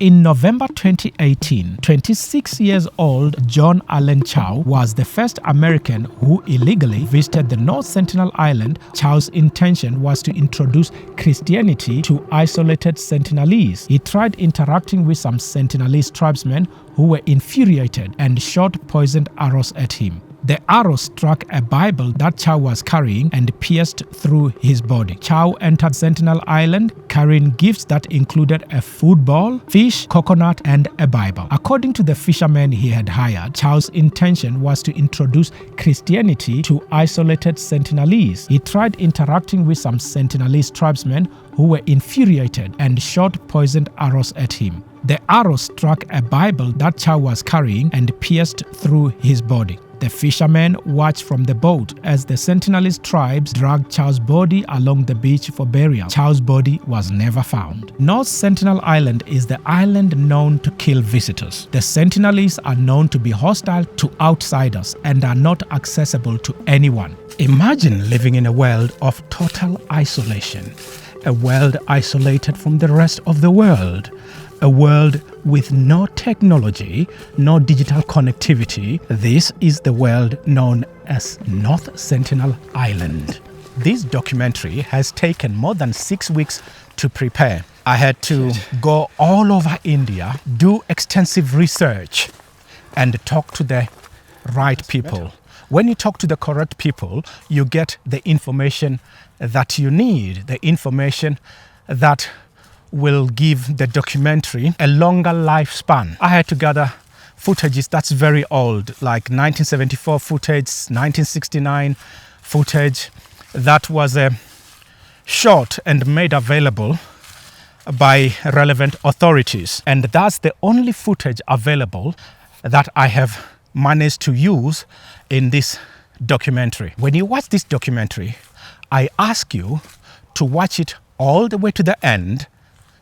In November 2018, 26 years old John Allen Chow was the first American who illegally visited the North Sentinel Island. Chow's intention was to introduce Christianity to isolated Sentinelese. He tried interacting with some Sentinelese tribesmen who were infuriated and shot poisoned arrows at him. The arrow struck a Bible that Chow was carrying and pierced through his body. Chow entered Sentinel Island carrying gifts that included a football, fish, coconut, and a Bible. According to the fishermen he had hired, Chow's intention was to introduce Christianity to isolated Sentinelese. He tried interacting with some Sentinelese tribesmen who were infuriated and shot poisoned arrows at him. The arrow struck a Bible that Chow was carrying and pierced through his body. The fishermen watched from the boat as the Sentinelese tribes dragged Chow's body along the beach for burial. Chow's body was never found. North Sentinel Island is the island known to kill visitors. The Sentinelese are known to be hostile to outsiders and are not accessible to anyone. Imagine living in a world of total isolation, a world isolated from the rest of the world. A world with no technology, no digital connectivity. This is the world known as North Sentinel Island. This documentary has taken more than 6 weeks to prepare. I had to go all over India, do extensive research, and talk to the right people. When you talk to the correct people, you get the information that you need, the information that will give the documentary a longer lifespan. I had to gather footages that's very old, like 1974 footage, 1969 footage that was shot and made available by relevant authorities. And that's the only footage available that I have managed to use in this documentary. When you watch this documentary, I ask you to watch it all the way to the end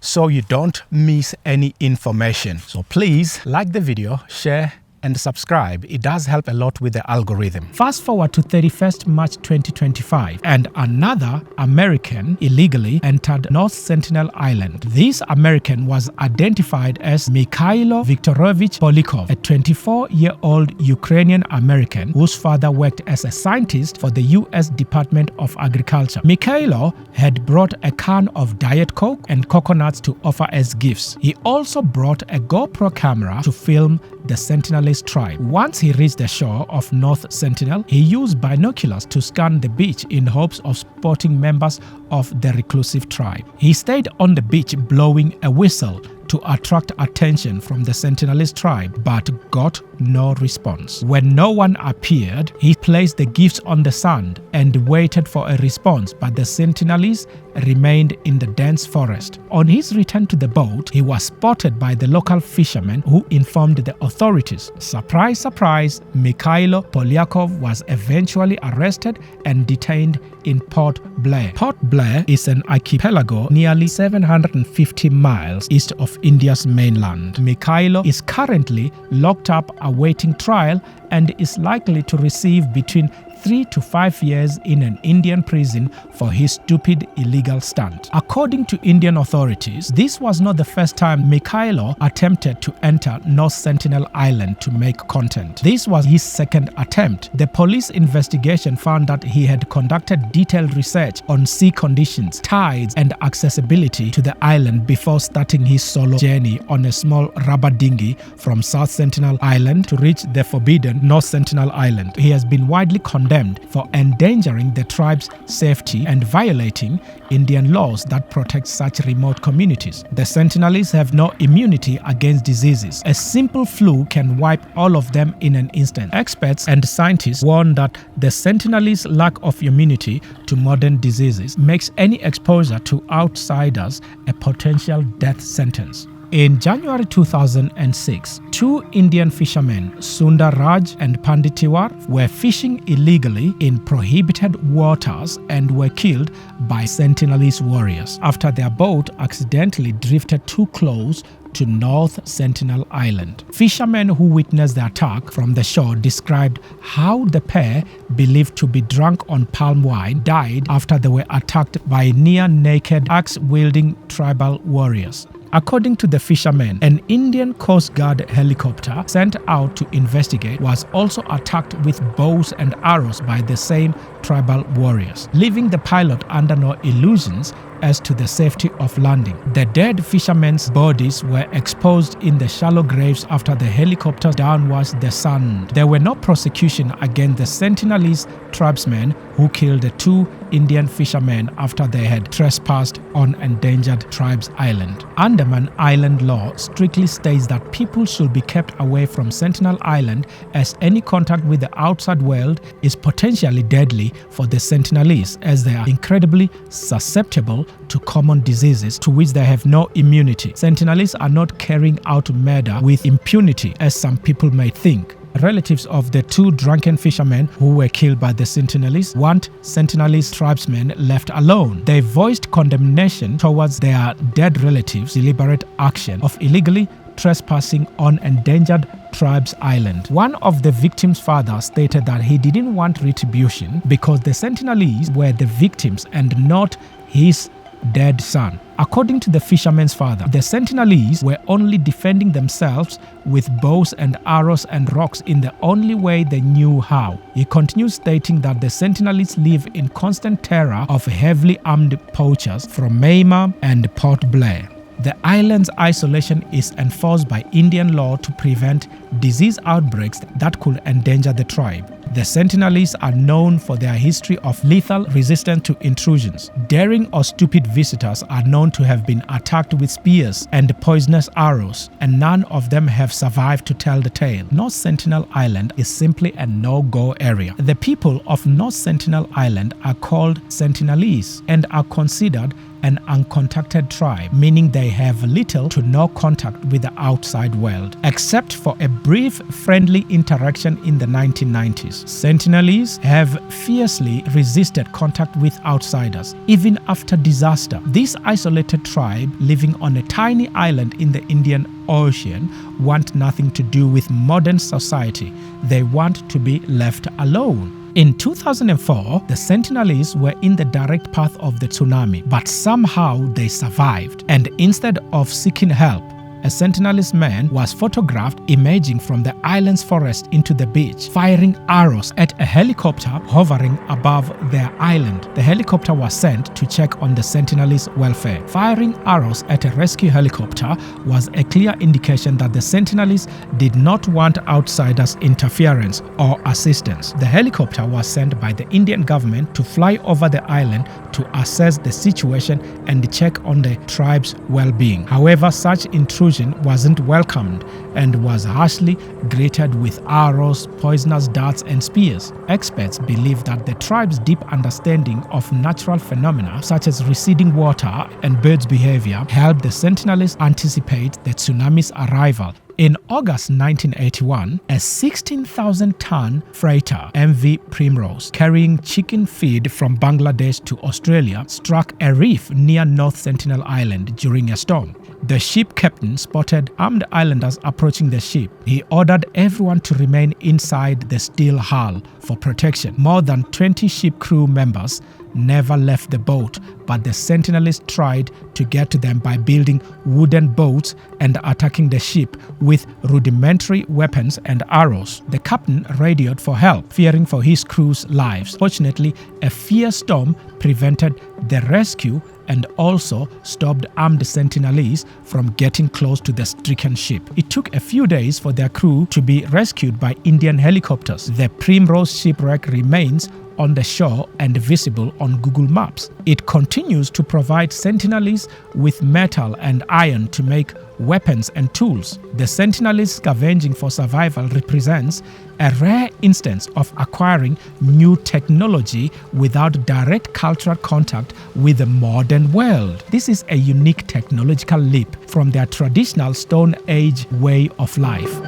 so you don't miss any information. So please like the video, share and subscribe. It does help a lot with the algorithm. Fast forward to 31st March 2025 and another American illegally entered North Sentinel Island. This American was identified as Mikhailo Viktorovich Polikov, a 24-year-old Ukrainian American whose father worked as a scientist for the US Department of Agriculture. Mikhailo had brought a can of Diet Coke and coconuts to offer as gifts. He also brought a GoPro camera to film the Sentinelese tribe. Once he reached the shore of North Sentinel, he used binoculars to scan the beach in hopes of spotting members of the reclusive tribe. He stayed on the beach blowing a whistle to attract attention from the Sentinelese tribe, but got no response. When no one appeared, he placed the gifts on the sand and waited for a response, but the Sentinelese remained in the dense forest. On his return to the boat, he was spotted by the local fishermen who informed the authorities. Surprise, surprise, Mikhailo Polyakov was eventually arrested and detained in Port Blair. Port Blair is an archipelago nearly 750 miles east of India's mainland. Mikhailo is currently locked up awaiting trial and is likely to receive between 3 to 5 years in an Indian prison for his stupid illegal stunt. According to Indian authorities, this was not the first time Mikhailo attempted to enter North Sentinel Island to make content. This was his second attempt. The police investigation found that he had conducted detailed research on sea conditions, tides, and accessibility to the island before starting his solo journey on a small rubber dinghy from South Sentinel Island to reach the forbidden North Sentinel Island. He has been widely condemned for endangering the tribe's safety and violating Indian laws that protect such remote communities. The Sentinelese have no immunity against diseases. A simple flu can wipe all of them in an instant. Experts and scientists warn that the Sentinelese lack of immunity to modern diseases makes any exposure to outsiders a potential death sentence. In January 2006, 2 Indian fishermen, Sundar Raj and Pandit Tiwar, were fishing illegally in prohibited waters and were killed by Sentinelese warriors after their boat accidentally drifted too close to North Sentinel Island. Fishermen who witnessed the attack from the shore described how the pair, believed to be drunk on palm wine, died after they were attacked by near-naked axe-wielding tribal warriors. According to the fishermen, an Indian Coast Guard helicopter sent out to investigate was also attacked with bows and arrows by the same tribal warriors, leaving the pilot under no illusions as to the safety of landing. The dead fishermen's bodies were exposed in the shallow graves after the helicopter downwashed the sand. There were no prosecution against the Sentinelese tribesmen who killed the 2 Indian fishermen after they had trespassed on endangered tribes island. Andaman Island law strictly states that people should be kept away from Sentinel Island, as any contact with the outside world is potentially deadly for the Sentinelese, as they are incredibly susceptible to common diseases to which they have no immunity. Sentinelese are not carrying out murder with impunity, as some people may think. Relatives of the 2 drunken fishermen who were killed by the Sentinelese want Sentinelese tribesmen left alone. They voiced condemnation towards their dead relatives' deliberate action of illegally trespassing on endangered tribes island. One of the victims' fathers stated that he didn't want retribution because the Sentinelese were the victims and not his dead son. According to the fisherman's father, the Sentinelese were only defending themselves with bows and arrows and rocks in the only way they knew how. He continues stating that the Sentinelese live in constant terror of heavily armed poachers from Myanmar and Port Blair. The island's isolation is enforced by Indian law to prevent disease outbreaks that could endanger the tribe. The Sentinelese are known for their history of lethal resistance to intrusions. Daring or stupid visitors are known to have been attacked with spears and poisonous arrows, and none of them have survived to tell the tale. North Sentinel Island is simply a no-go area. The people of North Sentinel Island are called Sentinelese and are considered an uncontacted tribe, meaning they have little to no contact with the outside world, except for a brief friendly interaction in the 1990s. Sentinelese have fiercely resisted contact with outsiders, even after disaster. This isolated tribe, living on a tiny island in the Indian Ocean, want nothing to do with modern society. They want to be left alone. In 2004, the Sentinelese were in the direct path of the tsunami, but somehow they survived. And instead of seeking help, a Sentinelese man was photographed emerging from the island's forest into the beach, firing arrows at a helicopter hovering above their island. The helicopter was sent to check on the Sentinelese welfare. Firing arrows at a rescue helicopter was a clear indication that the Sentinelese did not want outsiders' interference or assistance. The helicopter was sent by the Indian government to fly over the island to assess the situation and check on the tribe's well-being. However, such intrusion wasn't welcomed and was harshly greeted with arrows, poisonous darts and spears. Experts believe that the tribe's deep understanding of natural phenomena such as receding water and birds' behavior helped the Sentinelese anticipate the tsunami's arrival. In August 1981, a 16,000-ton freighter MV Primrose carrying chicken feed from Bangladesh to Australia struck a reef near North Sentinel Island during a storm. The ship captain spotted armed islanders approaching the ship. He ordered everyone to remain inside the steel hull for protection. More than 20 ship crew members never left the boat, but the Sentinelese tried to get to them by building wooden boats and attacking the ship with rudimentary weapons and arrows. The captain radioed for help, fearing for his crew's lives. Fortunately, a fierce storm prevented the rescue and also stopped armed Sentinelese from getting close to the stricken ship. It took a few days for their crew to be rescued by Indian helicopters. The Primrose shipwreck remains on the shore and visible on Google Maps. It continues to provide Sentinelese with metal and iron to make weapons and tools. The Sentinelese scavenging for survival represents a rare instance of acquiring new technology without direct cultural contact with the modern world. This is a unique technological leap from their traditional Stone Age way of life.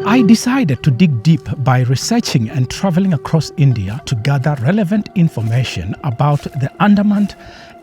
I decided to dig deep by researching and traveling across India to gather relevant information about the Andaman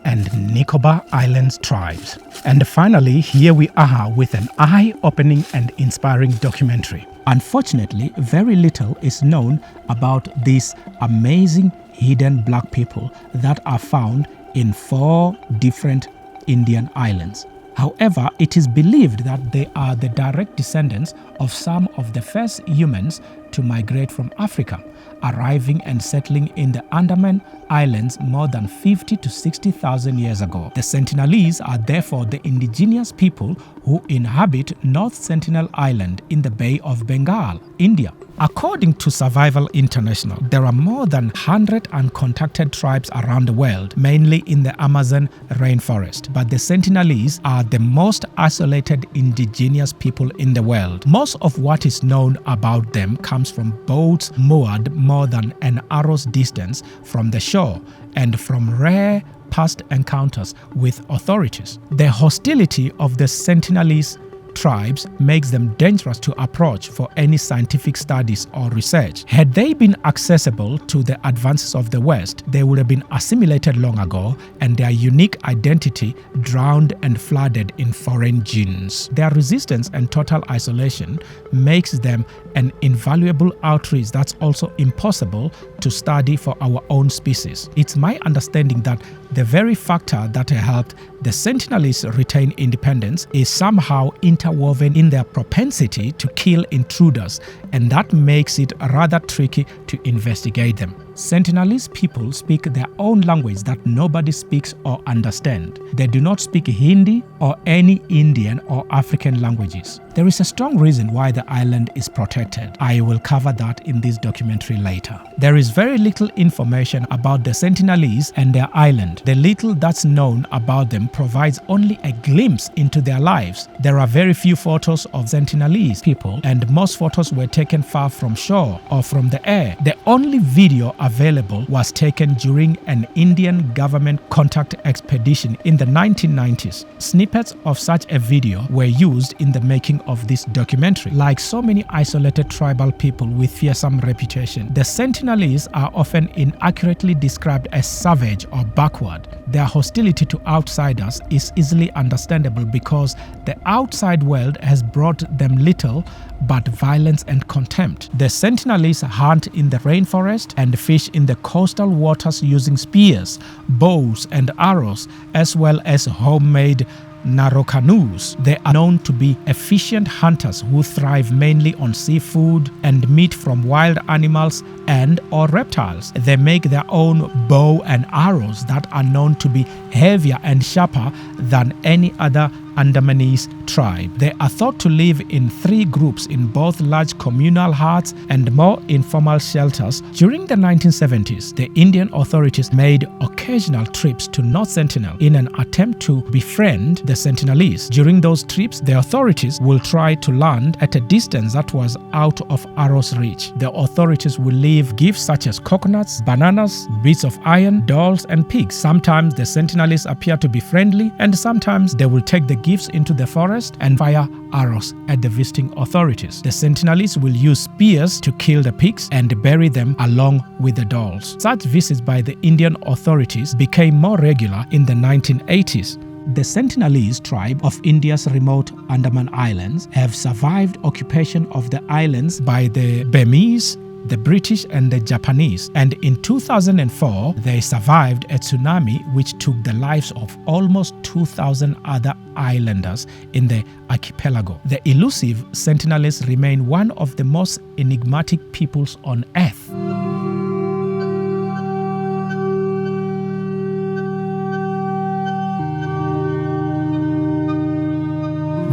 and Nicobar Islands tribes. And finally, here we are with an eye-opening and inspiring documentary. Unfortunately, very little is known about these amazing hidden black people that are found in 4 different Indian islands. However, it is believed that they are the direct descendants of some of the first humans to migrate from Africa, arriving and settling in the Andaman Islands more than 50 to 60,000 years ago. The Sentinelese are therefore the indigenous people who inhabit North Sentinel Island in the Bay of Bengal, India. According to Survival International, there are more than 100 uncontacted tribes around the world, mainly in the Amazon rainforest, but the Sentinelese are the most isolated indigenous people in the world. Most of what is known about them comes from boats moored more than an arrow's distance from the shore and from rare past encounters with authorities. The hostility of the Sentinelese tribes makes them dangerous to approach for any scientific studies or research. Had they been accessible to the advances of the West, they would have been assimilated long ago and their unique identity drowned and flooded in foreign genes. Their resistance and total isolation makes them an invaluable outreach that's also impossible to study for our own species. It's my understanding that the very factor that helped the Sentinelese retain independence is somehow interwoven in their propensity to kill intruders, and that makes it rather tricky to investigate them. Sentinelese people speak their own language that nobody speaks or understands. They do not speak Hindi or any Indian or African languages. There is a strong reason why the island is protected. I will cover that in this documentary later. There is very little information about the Sentinelese and their island. The little that's known about them provides only a glimpse into their lives. There are very few photos of Sentinelese people, and most photos were taken far from shore or from the air. The only video available was taken during an Indian government contact expedition in the 1990s. Snippets of such a video were used in the making of this documentary. Like so many isolated tribal people with fearsome reputation, the Sentinelese are often inaccurately described as savage or backward. Their hostility to outsiders is easily understandable because the outside world has brought them little but violence and contempt. The Sentinelese hunt in the rainforest and fish in the coastal waters using spears, bows and arrows, as well as homemade narrow canoes. They are known to be efficient hunters who thrive mainly on seafood and meat from wild animals and or reptiles. They make their own bow and arrows that are known to be heavier and sharper than any other Andamanese tribe. They are thought to live in 3 groups in both large communal huts and more informal shelters. During the 1970s, the Indian authorities made occasional trips to North Sentinel in an attempt to befriend the Sentinelese. During those trips, the authorities will try to land at a distance that was out of arrow's reach. The authorities will leave gifts such as coconuts, bananas, bits of iron, dolls, and pigs. Sometimes the Sentinelese appear to be friendly, and sometimes they will take the gifts into the forest and fire arrows at the visiting authorities. The Sentinelese will use spears to kill the pigs and bury them along with the dolls. Such visits by the Indian authorities became more regular in the 1980s. The Sentinelese tribe of India's remote Andaman Islands have survived occupation of the islands by the Burmese, the British and the Japanese, and in 2004 they survived a tsunami which took the lives of almost 2,000 other islanders in the archipelago. The elusive Sentinelese remain one of the most enigmatic peoples on earth.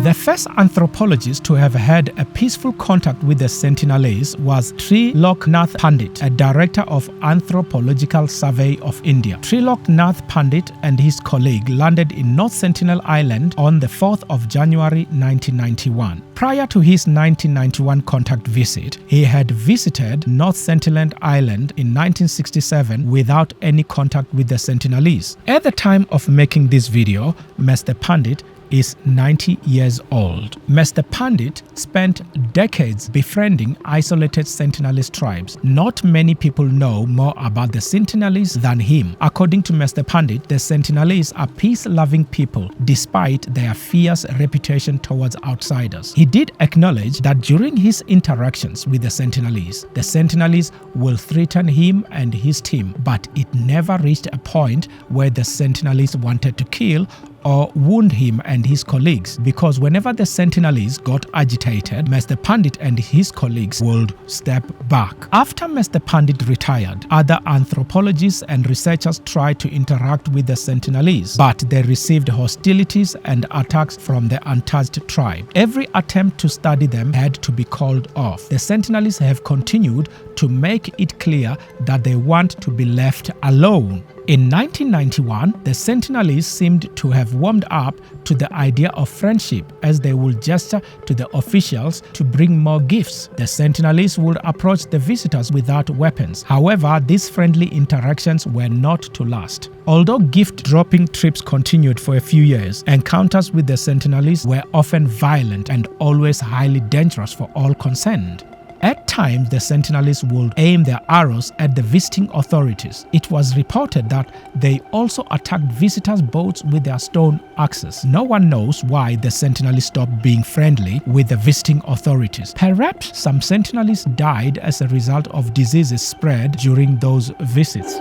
The first anthropologist to have had a peaceful contact with the Sentinelese was Triloknath Pandit, a director of Anthropological Survey of India. Triloknath Pandit and his colleague landed in North Sentinel Island on the 4th of January 1991. Prior to his 1991 contact visit, he had visited North Sentinel Island in 1967 without any contact with the Sentinelese. At the time of making this video, Mr. Pandit is 90 years old. Mr. Pandit spent decades befriending isolated Sentinelese tribes. Not many people know more about the Sentinelese than him. According to Mr. Pandit, the Sentinelese are peace-loving people despite their fierce reputation towards outsiders. He did acknowledge that during his interactions with the Sentinelese will threaten him and his team, but it never reached a point where the Sentinelese wanted to kill or wound him and his colleagues, because whenever the Sentinelese got agitated, Mr. Pandit and his colleagues would step back. After Mr. Pandit retired, other anthropologists and researchers tried to interact with the Sentinelese, but they received hostilities and attacks from the untouched tribe. Every attempt to study them had to be called off. The Sentinelese have continued to make it clear that they want to be left alone. In 1991, the Sentinelese seemed to have warmed up to the idea of friendship, as they would gesture to the officials to bring more gifts. The Sentinelese would approach the visitors without weapons. However, these friendly interactions were not to last. Although gift-dropping trips continued for a few years, encounters with the Sentinelese were often violent and always highly dangerous for all concerned. At times, the Sentinelese would aim their arrows at the visiting authorities. It was reported that they also attacked visitors' boats with their stone axes. No one knows why the Sentinelese stopped being friendly with the visiting authorities. Perhaps some Sentinelese died as a result of diseases spread during those visits.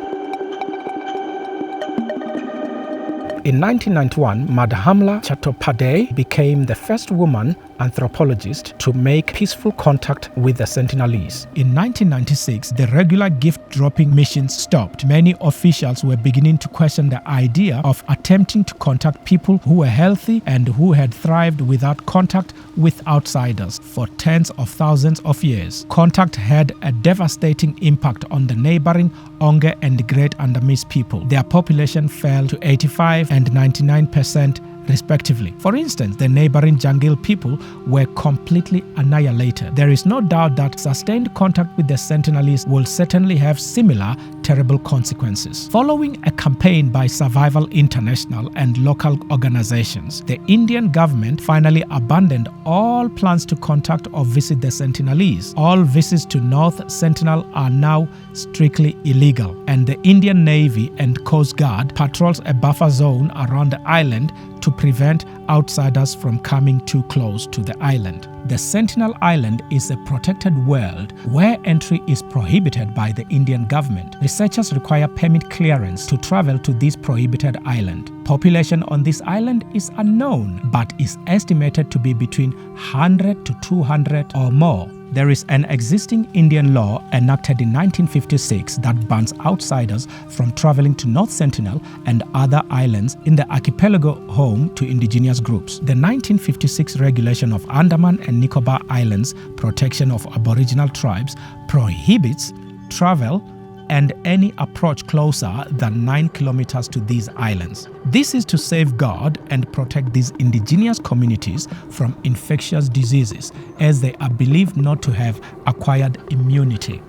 In 1991, Madhamla Chattopadhyay became the first woman anthropologist to make peaceful contact with the Sentinelese. In 1996, the regular gift-dropping missions stopped. Many officials were beginning to question the idea of attempting to contact people who were healthy and who had thrived without contact with outsiders for tens of thousands of years. Contact had a devastating impact on the neighboring Onge and Great Andamise people. Their population fell to 85 and 99% respectively. For instance, the neighboring Jangil people were completely annihilated. There is no doubt that sustained contact with the Sentinelese will certainly have similar terrible consequences. Following a campaign by Survival International and local organizations, the Indian government finally abandoned all plans to contact or visit the Sentinelese. All visits to North Sentinel are now strictly illegal, and the Indian Navy and Coast Guard patrols a buffer zone around the island to prevent outsiders from coming too close to the island. The Sentinel Island is a protected world where entry is prohibited by the Indian government. Researchers require permit clearance to travel to this prohibited island. Population on this island is unknown, but is estimated to be between 100 to 200 or more. There is an existing Indian law enacted in 1956 that bans outsiders from traveling to North Sentinel and other islands in the archipelago home to indigenous groups. The 1956 regulation of Andaman and Nicobar Islands Protection of Aboriginal Tribes prohibits travel and any approach closer than 9 kilometers to these islands. This is to safeguard and protect these indigenous communities from infectious diseases, as they are believed not to have acquired immunity.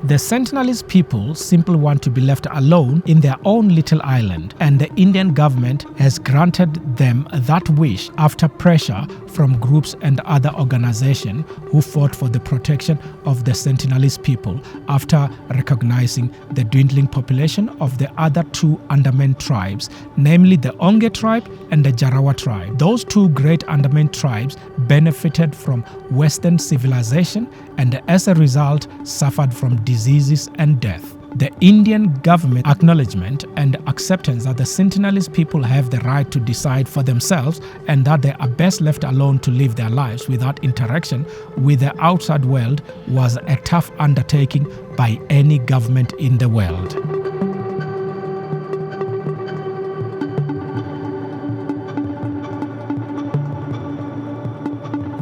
The Sentinelese people simply want to be left alone in their own little island, and the Indian government has granted them that wish after pressure from groups and other organizations who fought for the protection of the Sentinelese people after recognizing the dwindling population of the other two Andaman tribes, namely the Onge tribe and the Jarawa tribe. Those two great Andaman tribes benefited from Western civilization and as a result suffered from diseases and death. The Indian government acknowledgement and acceptance that the Sentinelese people have the right to decide for themselves and that they are best left alone to live their lives without interaction with the outside world was a tough undertaking by any government in the world.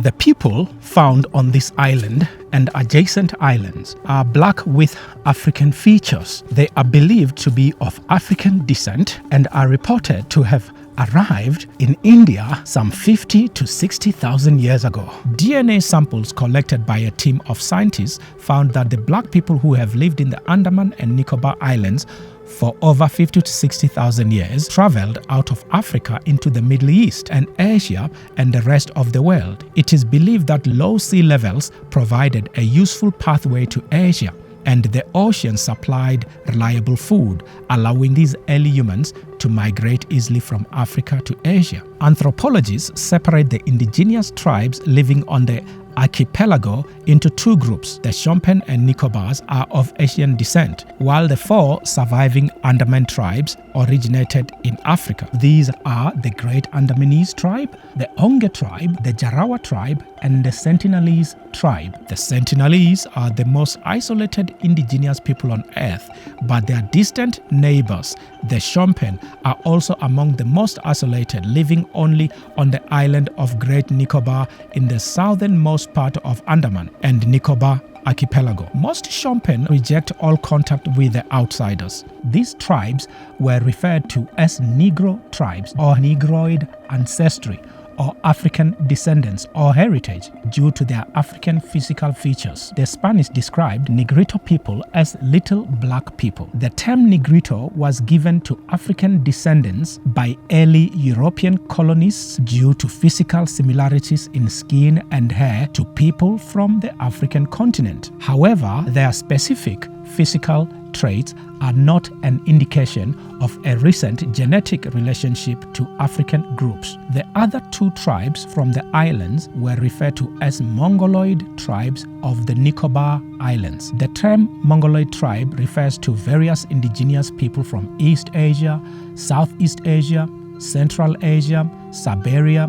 The people found on this island and adjacent islands are black with African features. They are believed to be of African descent and are reported to have arrived in India some 50 to 60,000 years ago. DNA samples collected by a team of scientists found that the black people who have lived in the Andaman and Nicobar Islands for over 50 to 60,000 years, traveled out of Africa into the Middle East and Asia and the rest of the world. It is believed that low sea levels provided a useful pathway to Asia, and the ocean supplied reliable food, allowing these early humans to migrate easily from Africa to Asia. Anthropologists separate the indigenous tribes living on the archipelago into two groups. The Shompen and Nicobars are of Asian descent, while the four surviving Andaman tribes originated in Africa. These are the Great Andamanese tribe, the Onge tribe, the Jarawa tribe, and the Sentinelese tribe. The Sentinelese are the most isolated indigenous people on earth, but their distant neighbors, the Shompen, are also among the most isolated, living only on the island of Great Nicobar in the southernmost part of Andaman and Nicobar archipelago. Most Shompen reject all contact with the outsiders. These tribes were referred to as Negro tribes or Negroid ancestry or African descendants or heritage due to their African physical features. The Spanish described Negrito people as little black people. The term Negrito was given to African descendants by early European colonists due to physical similarities in skin and hair to people from the African continent. However, their specific physical traits are not an indication of a recent genetic relationship to African groups. The other two tribes from the islands were referred to as Mongoloid tribes of the Nicobar Islands. The term Mongoloid tribe refers to various indigenous people from East Asia, Southeast Asia, Central Asia, Siberia,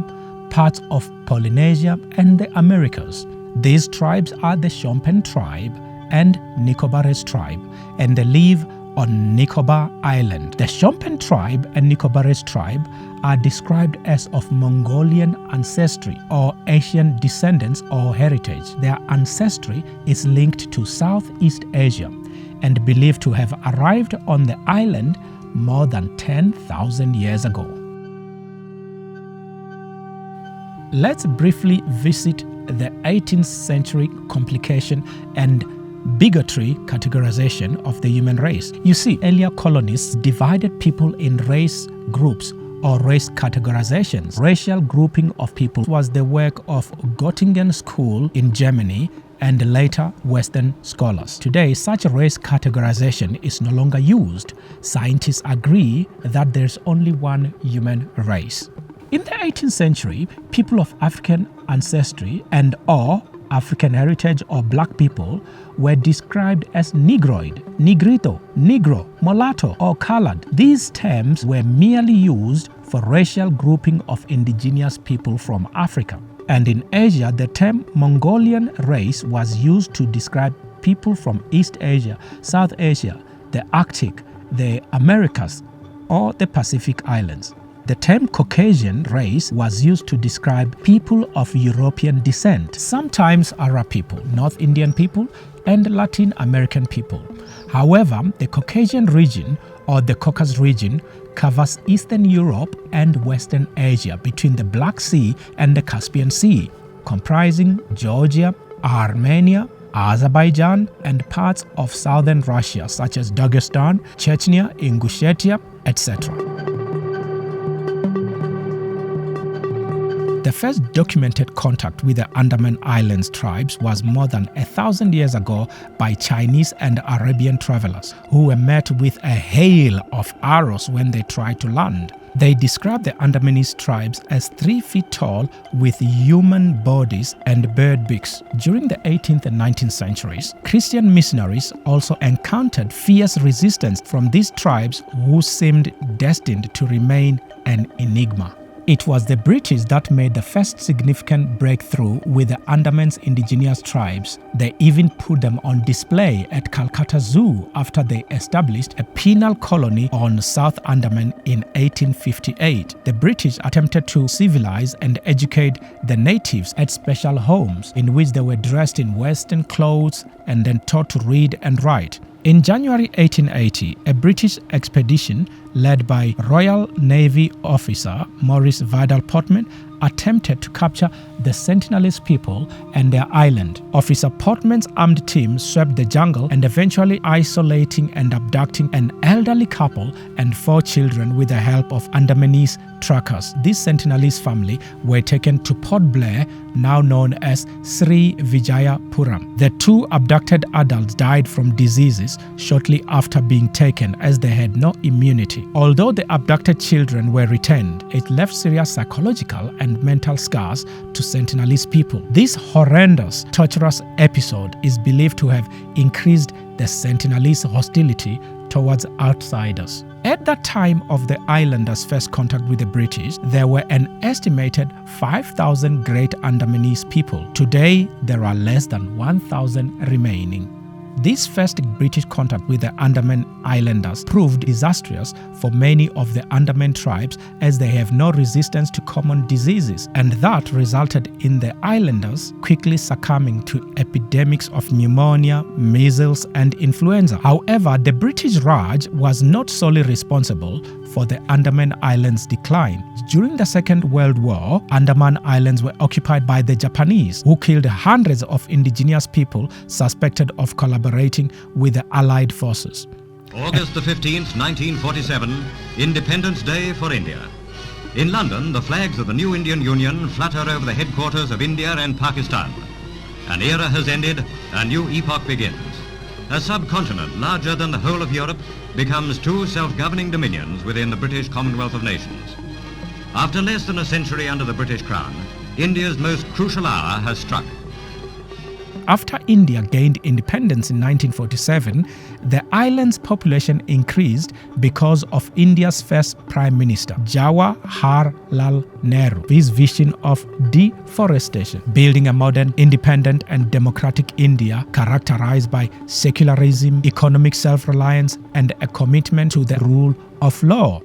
parts of Polynesia, and the Americas. These tribes are the Shompen tribe and Nicobarese tribe, and they live on Nicobar Island. The Shompen tribe and Nicobarese tribe are described as of Mongolian ancestry or Asian descendants or heritage. Their ancestry is linked to Southeast Asia and believed to have arrived on the island more than 10,000 years ago. Let's briefly visit the 18th century complication and bigotry categorization of the human race. You see, earlier colonists divided people in race groups or race categorizations. Racial grouping of people was the work of Göttingen School in Germany and later Western scholars. Today, such race categorization is no longer used. Scientists agree that there's only one human race. In the 18th century, people of African ancestry and or African heritage or black people were described as Negroid, Negrito, Negro, Mulatto, or Colored. These terms were merely used for racial grouping of indigenous people from Africa. And in Asia, the term Mongolian race was used to describe people from East Asia, South Asia, the Arctic, the Americas, or the Pacific Islands. The term Caucasian race was used to describe people of European descent, sometimes Arab people, North Indian people, and Latin American people. However, the Caucasian region or the Caucasus region covers Eastern Europe and Western Asia between the Black Sea and the Caspian Sea, comprising Georgia, Armenia, Azerbaijan, and parts of southern Russia such as Dagestan, Chechnya, Ingushetia, etc. The first documented contact with the Andaman Islands tribes was more than 1,000 years ago by Chinese and Arabian travelers who were met with a hail of arrows when they tried to land. They described the Andamanese tribes as 3 feet tall with human bodies and bird beaks. During the 18th and 19th centuries, Christian missionaries also encountered fierce resistance from these tribes who seemed destined to remain an enigma. It was the British that made the first significant breakthrough with the Andaman's indigenous tribes. They even put them on display at Calcutta Zoo after they established a penal colony on South Andaman in 1858. The British attempted to civilize and educate the natives at special homes in which they were dressed in Western clothes and then taught to read and write. In January 1880, a British expedition led by Royal Navy officer Maurice Vidal Portman, attempted to capture the Sentinelese people and their island. Officer Portman's armed team swept the jungle and eventually isolating and abducting an elderly couple and 4 children with the help of Andamanese trackers. This Sentinelese family were taken to Port Blair, now known as Sri Vijayapuram. The 2 abducted adults died from diseases shortly after being taken, as they had no immunity. Although the abducted children were returned, it left serious psychological and mental scars to Sentinelese people. This horrendous, torturous episode is believed to have increased the Sentinelese hostility towards outsiders. At the time of the islanders' first contact with the British, there were an estimated 5,000 Great Andamanese people. Today, there are less than 1,000 remaining. This first British contact with the Andaman Islanders proved disastrous for many of the Andaman tribes, as they have no resistance to common diseases, and that resulted in the islanders quickly succumbing to epidemics of pneumonia, measles, and influenza. However, the British Raj was not solely responsible for the Andaman Islands' decline. During the Second World War, Andaman Islands were occupied by the Japanese, who killed hundreds of indigenous people suspected of collaborating with the Allied forces. August the 15th, 1947, Independence Day for India. In London, the flags of the new Indian Union flutter over the headquarters of India and Pakistan. An era has ended, a new epoch begins. A subcontinent larger than the whole of Europe becomes 2 self-governing dominions within the British Commonwealth of Nations. After less than a century under the British Crown, India's most crucial hour has struck. After India gained independence in 1947, the island's population increased because of India's first Prime Minister, Jawaharlal Nehru. His vision of deforestation, building a modern, independent and democratic India characterized by secularism, economic self-reliance and a commitment to the rule of law.